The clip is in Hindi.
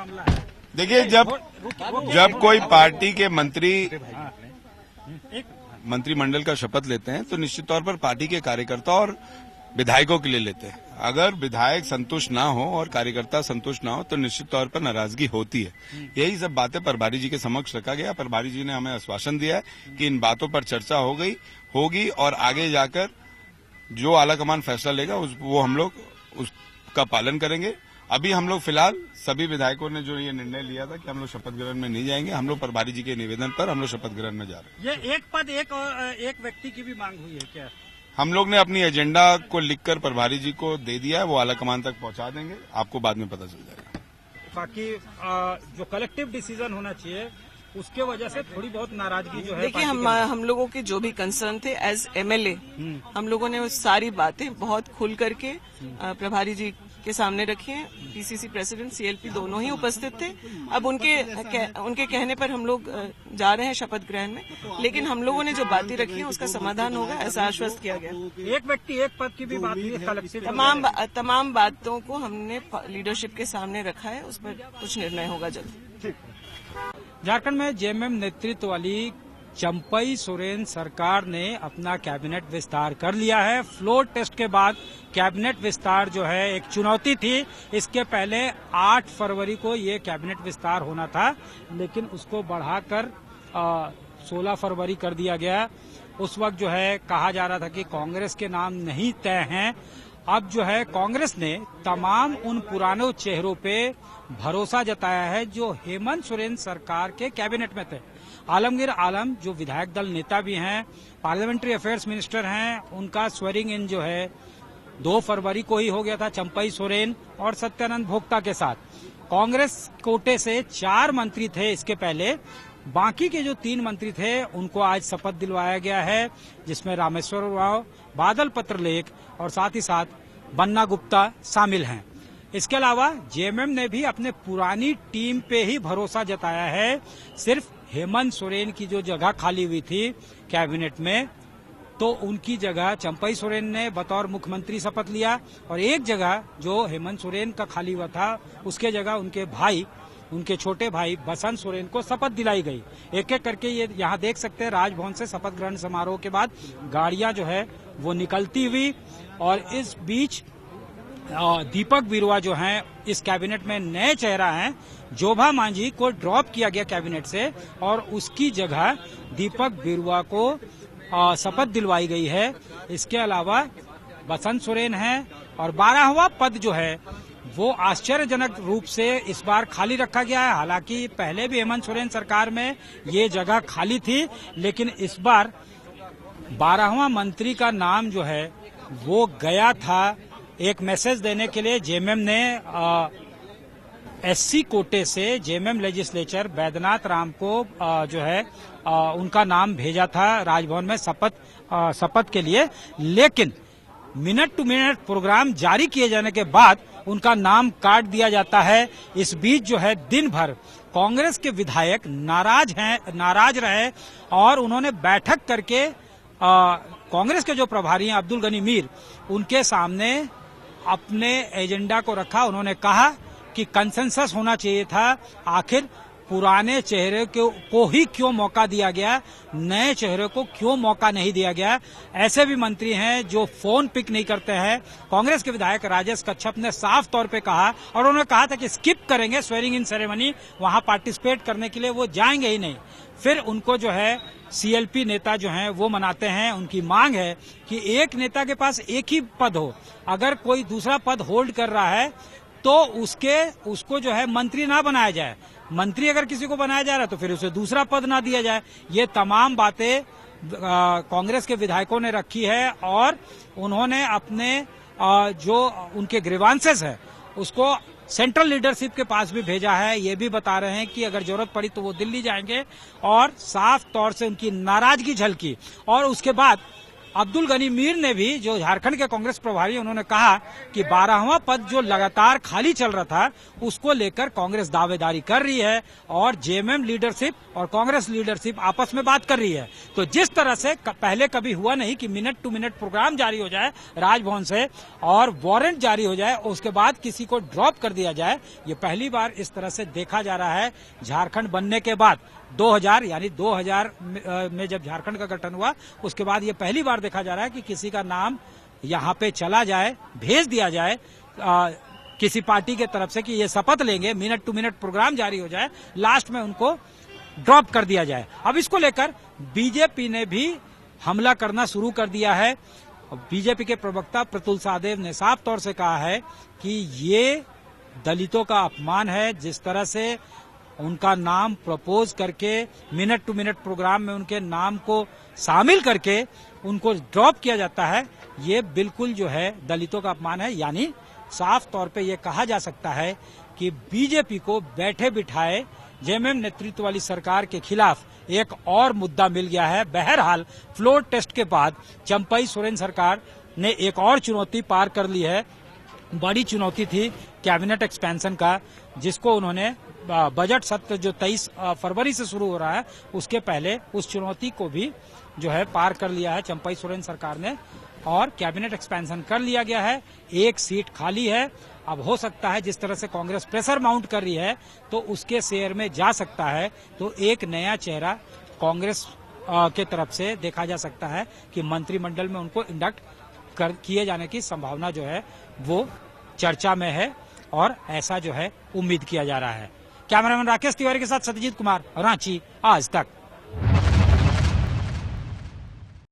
मामला है। देखिए, जब कोई पार्टी के मंत्रिमंडल का शपथ लेते हैं तो निश्चित तौर पर पार्टी के कार्यकर्ता और विधायकों के लिए लेते हैं। अगर विधायक संतुष्ट ना हो और कार्यकर्ता संतुष्ट ना हो तो निश्चित तौर पर नाराजगी होती है। यही सब बातें प्रभारी जी के समक्ष रखा गया। प्रभारी जी ने हमें आश्वासन दिया है कि इन बातों पर चर्चा होगी और आगे जाकर जो आलाकमान फैसला लेगा वो हम लोग उसका पालन करेंगे। अभी हम लोग फिलहाल सभी विधायकों ने जो ये निर्णय लिया था कि हम लोग शपथ ग्रहण में नहीं जाएंगे, हम लोग प्रभारी जी के निवेदन पर हम लोग शपथ ग्रहण में जा रहे हैं। ये एक पद एक व्यक्ति की भी मांग हुई है क्या? हम लोग ने अपनी एजेंडा को लिखकर प्रभारी जी को दे दिया है, वो आलाकमान तक पहुंचा देंगे, आपको बाद में पता चल जाएगा। बाकी जो कलेक्टिव डिसीजन होना चाहिए उसके वजह से थोड़ी बहुत नाराजगी जो है। देखिए, हम लोगों के जो भी कंसर्न थे एज एमएलए, हम लोगों ने उस सारी बातें बहुत खुल करके प्रभारी जी के सामने रखी हैं। पीसीसी प्रेसिडेंट, सीएलपी दोनों ही उपस्थित थे। अब उनके कहने पर हम लोग जा रहे हैं शपथ ग्रहण में, लेकिन हम लोगों ने जो बातें रखी हैं उसका समाधान होगा, ऐसा आश्वस्त किया गया। एक व्यक्ति एक पद की भी बात हुई। तमाम बातों को हमने लीडरशिप के सामने रखा है, उस पर कुछ निर्णय होगा जल्द। झारखंड में जेएमएम नेतृत्व वाली चंपई सोरेन सरकार ने अपना कैबिनेट विस्तार कर लिया है। फ्लोर टेस्ट के बाद कैबिनेट विस्तार जो है एक चुनौती थी। इसके पहले 8 फरवरी को ये कैबिनेट विस्तार होना था, लेकिन उसको बढ़ाकर 16 फरवरी कर दिया गया। उस वक्त जो है कहा जा रहा था कि कांग्रेस के नाम नहीं तय हैं। अब जो है कांग्रेस ने तमाम उन पुराने चेहरों पे भरोसा जताया है जो हेमंत सोरेन सरकार के कैबिनेट में थे। आलमगीर आलम जो विधायक दल नेता भी हैं, पार्लियामेंट्री अफेयर्स मिनिस्टर हैं, उनका स्वेरिंग इन जो है 2 फरवरी को ही हो गया था चंपई सोरेन और सत्यानंद भोक्ता के साथ। कांग्रेस कोटे से 4 मंत्री थे इसके पहले, बाकी के जो 3 मंत्री थे उनको आज शपथ दिलवाया गया है, जिसमें रामेश्वर राव, बादल पत्रलेख और साथ ही साथ बन्ना गुप्ता शामिल हैं। इसके अलावा जेएमएम ने भी अपने पुरानी टीम पे ही भरोसा जताया है। सिर्फ हेमंत सोरेन की जो जगह खाली हुई थी कैबिनेट में, तो उनकी जगह चंपई सोरेन ने बतौर मुख्यमंत्री शपथ लिया और एक जगह जो हेमंत सोरेन का खाली हुआ था उसके जगह उनके छोटे भाई बसंत सोरेन को शपथ दिलाई गई। एक एक करके ये यहाँ देख सकते हैं राजभवन से शपथ ग्रहण समारोह के बाद गाड़ियां जो है वो निकलती हुई। और इस बीच दीपक बिरुवा जो हैं इस कैबिनेट में नए चेहरा हैं। जोभा मांझी को ड्रॉप किया गया कैबिनेट से और उसकी जगह दीपक बिरुवा को शपथ दिलवाई गई है। इसके अलावा बसंत सोरेन है और 12वां पद जो है वो आश्चर्यजनक रूप से इस बार खाली रखा गया है। हालांकि पहले भी हेमंत सोरेन सरकार में ये जगह खाली थी, लेकिन इस बार 12वां मंत्री का नाम जो है वो गया था। एक मैसेज देने के लिए जेएमएम ने एससी कोटे से जेएमएम लेजिस्लेचर बैद्यनाथ राम को जो है उनका नाम भेजा था राजभवन में शपथ के लिए, लेकिन मिनट टू मिनट प्रोग्राम जारी किए जाने के बाद उनका नाम काट दिया जाता है। इस बीच जो है दिन भर कांग्रेस के विधायक नाराज रहे और उन्होंने बैठक करके कांग्रेस के जो प्रभारी हैं अब्दुल गनी मीर, उनके सामने अपने एजेंडा को रखा। उन्होंने कहा कि कंसेंसस होना चाहिए था, आखिर पुराने चेहरे को ही क्यों मौका दिया गया, नए चेहरे को क्यों मौका नहीं दिया गया। ऐसे भी मंत्री हैं जो फोन पिक नहीं करते हैं। कांग्रेस के विधायक राजेश कच्छप ने साफ तौर पे कहा और उन्होंने कहा था कि स्किप करेंगे स्वेरिंग इन सेरेमनी, वहां पार्टिसिपेट करने के लिए वो जाएंगे ही नहीं। फिर उनको जो है सीएलपी नेता जो हैं वो मनाते हैं। उनकी मांग है कि एक नेता के पास एक ही पद हो, अगर कोई दूसरा पद होल्ड कर रहा है तो उसको जो है मंत्री ना बनाया जाए। मंत्री अगर किसी को बनाया जा रहा है तो फिर उसे दूसरा पद ना दिया जाए। ये तमाम बातें कांग्रेस के विधायकों ने रखी है और उन्होंने अपने जो उनके ग्रीवांसेस है उसको सेंट्रल लीडरशिप के पास भी भेजा है। ये भी बता रहे हैं कि अगर जरूरत पड़ी तो वो दिल्ली जाएंगे और साफ तौर से उनकी नाराजगी झलकी। और उसके बाद अब्दुल गनी मीर ने भी, जो झारखंड के कांग्रेस प्रभारी, उन्होंने कहा कि 12वां पद जो लगातार खाली चल रहा था उसको लेकर कांग्रेस दावेदारी कर रही है और जेएमएम लीडरशिप और कांग्रेस लीडरशिप आपस में बात कर रही है। तो जिस तरह से पहले कभी हुआ नहीं कि मिनट टू मिनट प्रोग्राम जारी हो जाए राजभवन से और वारंट जारी हो जाए, उसके बाद किसी को ड्रॉप कर दिया जाए, ये पहली बार इस तरह से देखा जा रहा है झारखंड बनने के बाद। 2000 में जब झारखंड का गठन हुआ उसके बाद ये पहली बार देखा जा रहा है कि किसी का नाम यहाँ पे चला जाए, भेज दिया जाए किसी पार्टी के तरफ से कि ये शपथ लेंगे, मिनट टू मिनट प्रोग्राम जारी हो जाए, लास्ट में उनको ड्रॉप कर दिया जाए। अब इसको लेकर बीजेपी ने भी हमला करना शुरू कर दिया है। बीजेपी के प्रवक्ता प्रतुल सहदेव ने साफ तौर से कहा है कि ये दलितों का अपमान है, जिस तरह से उनका नाम प्रपोज करके मिनट टू मिनट प्रोग्राम में उनके नाम को शामिल करके उनको ड्रॉप किया जाता है, ये बिल्कुल जो है दलितों का अपमान है। यानी साफ तौर पे ये कहा जा सकता है कि बीजेपी को बैठे बिठाए जेएमएम नेतृत्व वाली सरकार के खिलाफ एक और मुद्दा मिल गया है। बहरहाल फ्लोर टेस्ट के बाद चंपई सोरेन सरकार ने एक और चुनौती पार कर ली है। बड़ी चुनौती थी कैबिनेट एक्सपेंशन का, जिसको उन्होंने बजट सत्र जो 23 फरवरी से शुरू हो रहा है उसके पहले उस चुनौती को भी जो है पार कर लिया है चंपई सोरेन सरकार ने और कैबिनेट एक्सपेंशन कर लिया गया है। एक सीट खाली है। अब हो सकता है जिस तरह से कांग्रेस प्रेशर माउंट कर रही है तो उसके शेयर में जा सकता है, तो एक नया चेहरा कांग्रेस के तरफ से देखा जा सकता है कि मंत्रिमंडल में उनको इंडक्ट किए जाने की संभावना जो है वो चर्चा में है और ऐसा जो है उम्मीद किया जा रहा है। कैमरामैन राकेश तिवारी के साथ सत्यजीत कुमार, रांची, आज तक।